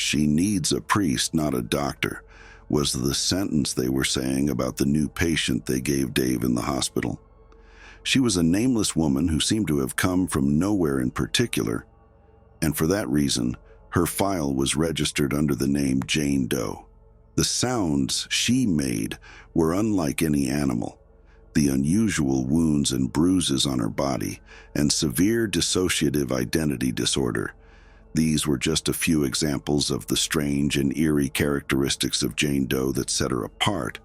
She needs a priest, not a doctor, was the sentence they were saying about the new patient they gave Dave in the hospital. She was a nameless woman who seemed to have come from nowhere in particular, and for that reason, her file was registered under the name Jane Doe. The sounds she made were unlike any animal. The unusual wounds and bruises on her body, and severe dissociative identity disorder. These were just a few examples of the strange and eerie characteristics of Jane Doe that set her apart,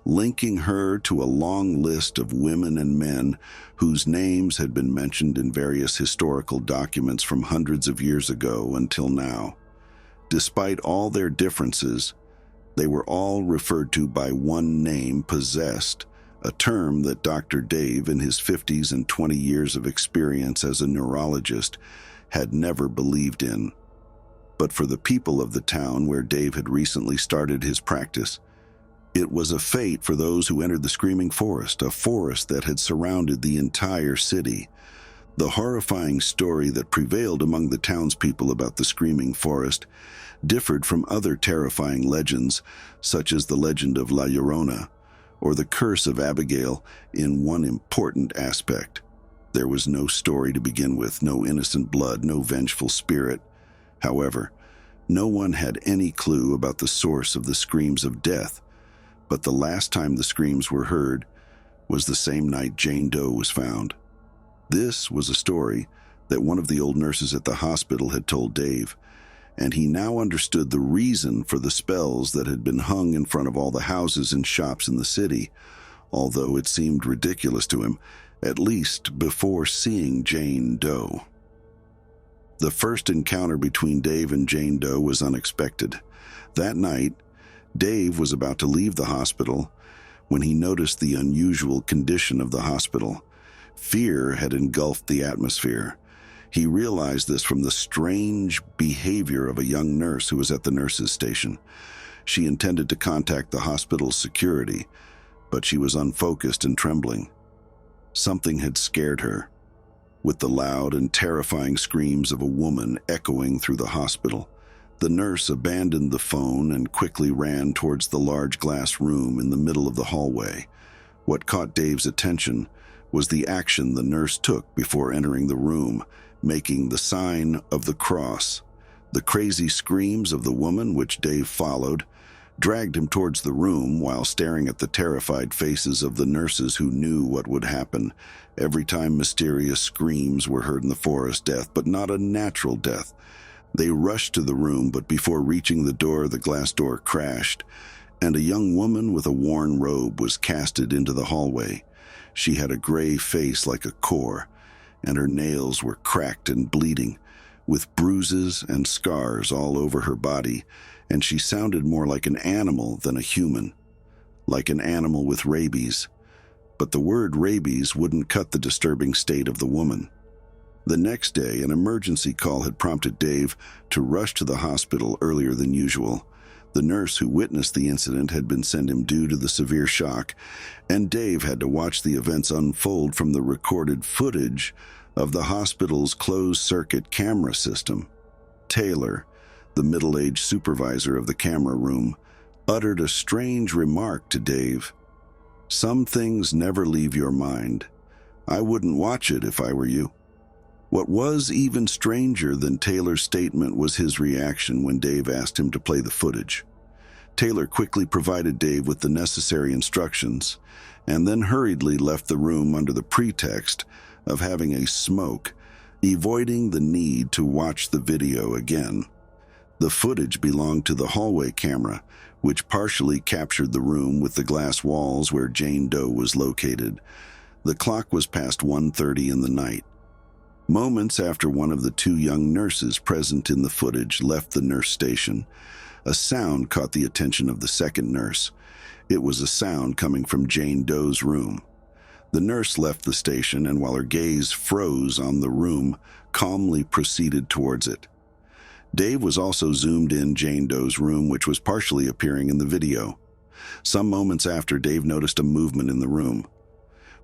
linking her to a long list of women and men whose names had been mentioned in various historical documents from hundreds of years ago until now. Despite all their differences, they were all referred to by one name, possessed, a term that Dr. Dave, in his 50s and 20 years of experience as a neurologist, had never believed in. But for the people of the town where Dave had recently started his practice, it was a fate for those who entered the Screaming Forest, a forest that had surrounded the entire city. The horrifying story that prevailed among the townspeople about the Screaming Forest differed from other terrifying legends, such as the legend of La Llorona, or the curse of Abigail, in one important aspect. There was no story to begin with, no innocent blood, no vengeful spirit. However, no one had any clue about the source of the screams of death, but the last time the screams were heard was the same night Jane Doe was found. This was a story that one of the old nurses at the hospital had told Dave, and he now understood the reason for the spells that had been hung in front of all the houses and shops in the city, although it seemed ridiculous to him, at least before seeing Jane Doe. The first encounter between Dave and Jane Doe was unexpected. That night, Dave was about to leave the hospital when he noticed the unusual condition of the hospital. Fear had engulfed the atmosphere. He realized this from the strange behavior of a young nurse who was at the nurse's station. She intended to contact the hospital's security, but she was unfocused and trembling. Something had scared her, with the loud and terrifying screams of a woman echoing through the hospital. The nurse abandoned the phone and quickly ran towards the large glass room in the middle of the hallway. What caught Dave's attention was the action the nurse took before entering the room, making the sign of the cross. The crazy screams of the woman, which Dave followed, dragged him towards the room while staring at the terrified faces of the nurses who knew what would happen every time mysterious screams were heard in the forest. Death, but not a natural death. They rushed to the room, but before reaching the door, the glass door crashed, and a young woman with a worn robe was casted into the hallway. She had a gray face like a core, and her nails were cracked and bleeding, with bruises and scars all over her body, and she sounded more like an animal than a human, like an animal with rabies. But the word rabies wouldn't cut the disturbing state of the woman. The next day, an emergency call had prompted Dave to rush to the hospital earlier than usual. The nurse who witnessed the incident had been sent him due to the severe shock, and Dave had to watch the events unfold from the recorded footage of the hospital's closed-circuit camera system. Taylor, the middle-aged supervisor of the camera room, uttered a strange remark to Dave. "Some things never leave your mind. I wouldn't watch it if I were you." What was even stranger than Taylor's statement was his reaction when Dave asked him to play the footage. Taylor quickly provided Dave with the necessary instructions, and then hurriedly left the room under the pretext of having a smoke, avoiding the need to watch the video again. The footage belonged to the hallway camera, which partially captured the room with the glass walls where Jane Doe was located. The clock was past 1:30 in the night. Moments after one of the two young nurses present in the footage left the nurse station, a sound caught the attention of the second nurse. It was a sound coming from Jane Doe's room. The nurse left the station, and while her gaze froze on the room, calmly proceeded towards it. Dave was also zoomed in Jane Doe's room, which was partially appearing in the video. Some moments after, Dave noticed a movement in the room.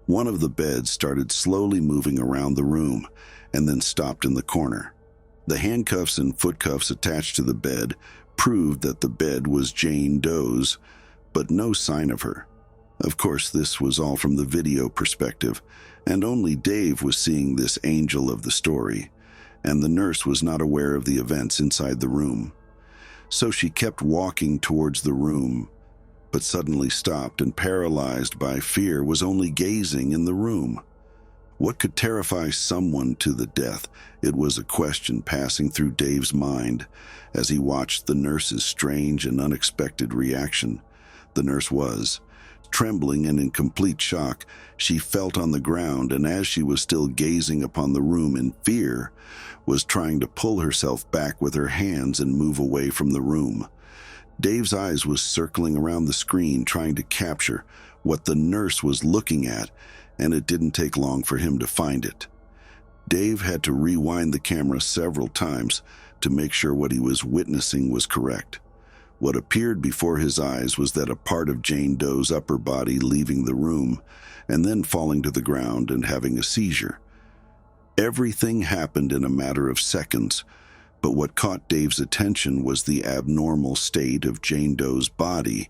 One of the beds started slowly moving around the room and then stopped in the corner. The handcuffs and foot cuffs attached to the bed proved that the bed was Jane Doe's, but no sign of her. Of course, this was all from the video perspective, and only Dave was seeing this angel of the story, and the nurse was not aware of the events inside the room. So she kept walking towards the room, but suddenly stopped and, paralyzed by fear, was only gazing in the room. What could terrify someone to the death? It was a question passing through Dave's mind as he watched the nurse's strange and unexpected reaction. The nurse was trembling and in complete shock. She felt on the ground, and as she was still gazing upon the room in fear, was trying to pull herself back with her hands and move away from the room. Dave's eyes was circling around the screen, trying to capture what the nurse was looking at, and it didn't take long for him to find it. Dave had to rewind the camera several times to make sure what he was witnessing was correct. What appeared before his eyes was that a part of Jane Doe's upper body leaving the room and then falling to the ground and having a seizure. Everything happened in a matter of seconds, but what caught Dave's attention was the abnormal state of Jane Doe's body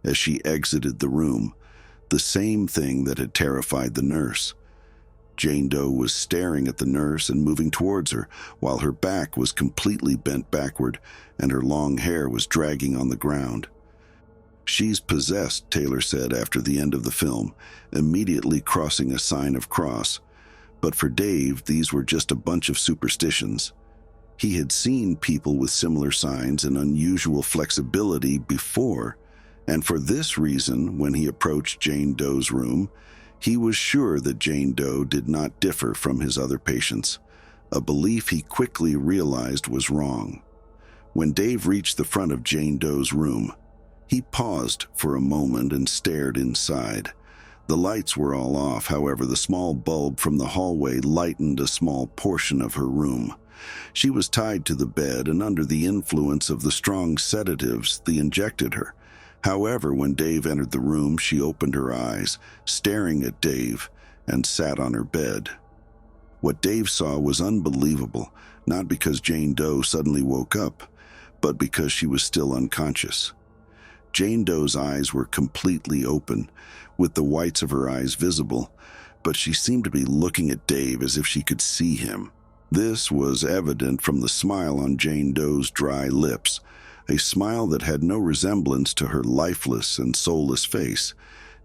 as she exited the room, the same thing that had terrified the nurse. Jane Doe was staring at the nurse and moving towards her, while her back was completely bent backward and her long hair was dragging on the ground. "She's possessed," Taylor said after the end of the film, immediately crossing a sign of cross. But for Dave, these were just a bunch of superstitions. He had seen people with similar signs and unusual flexibility before, and for this reason, when he approached Jane Doe's room, he was sure that Jane Doe did not differ from his other patients, a belief he quickly realized was wrong. When Dave reached the front of Jane Doe's room, he paused for a moment and stared inside. The lights were all off, however, the small bulb from the hallway lightened a small portion of her room. She was tied to the bed and under the influence of the strong sedatives they injected her. However, when Dave entered the room, she opened her eyes, staring at Dave, and sat on her bed. What Dave saw was unbelievable, not because Jane Doe suddenly woke up, but because she was still unconscious. Jane Doe's eyes were completely open, with the whites of her eyes visible, but she seemed to be looking at Dave as if she could see him. This was evident from the smile on Jane Doe's dry lips, a smile that had no resemblance to her lifeless and soulless face.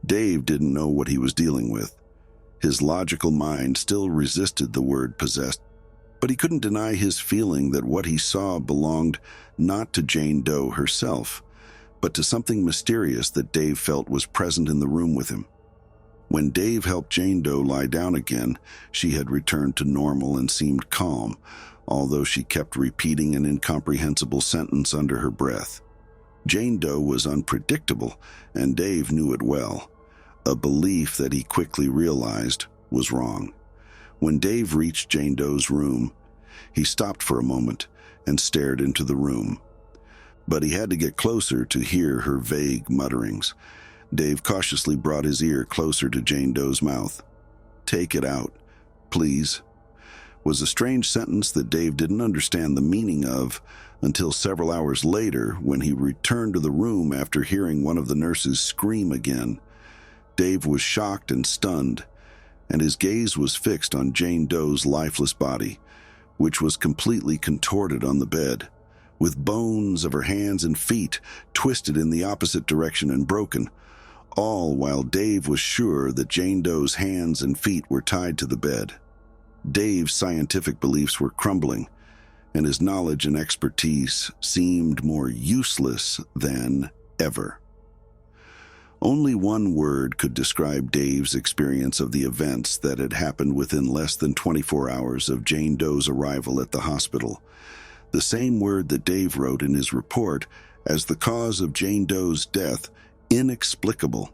Dave didn't know what he was dealing with. His logical mind still resisted the word possessed, but he couldn't deny his feeling that what he saw belonged not to Jane Doe herself, but to something mysterious that Dave felt was present in the room with him. When Dave helped Jane Doe lie down again, she had returned to normal and seemed calm, although she kept repeating an incomprehensible sentence under her breath. Jane Doe was unpredictable, and Dave knew it well, a belief that he quickly realized was wrong. When Dave reached Jane Doe's room, he stopped for a moment and stared into the room. But he had to get closer to hear her vague mutterings. Dave cautiously brought his ear closer to Jane Doe's mouth. "Take it out, please," was a strange sentence that Dave didn't understand the meaning of until several hours later when he returned to the room after hearing one of the nurses scream again. Dave was shocked and stunned, and his gaze was fixed on Jane Doe's lifeless body, which was completely contorted on the bed, with bones of her hands and feet twisted in the opposite direction and broken, all while Dave was sure that Jane Doe's hands and feet were tied to the bed. Dave's scientific beliefs were crumbling, and his knowledge and expertise seemed more useless than ever. Only one word could describe Dave's experience of the events that had happened within less than 24 hours of Jane Doe's arrival at the hospital. The same word that Dave wrote in his report as the cause of Jane Doe's death: inexplicable.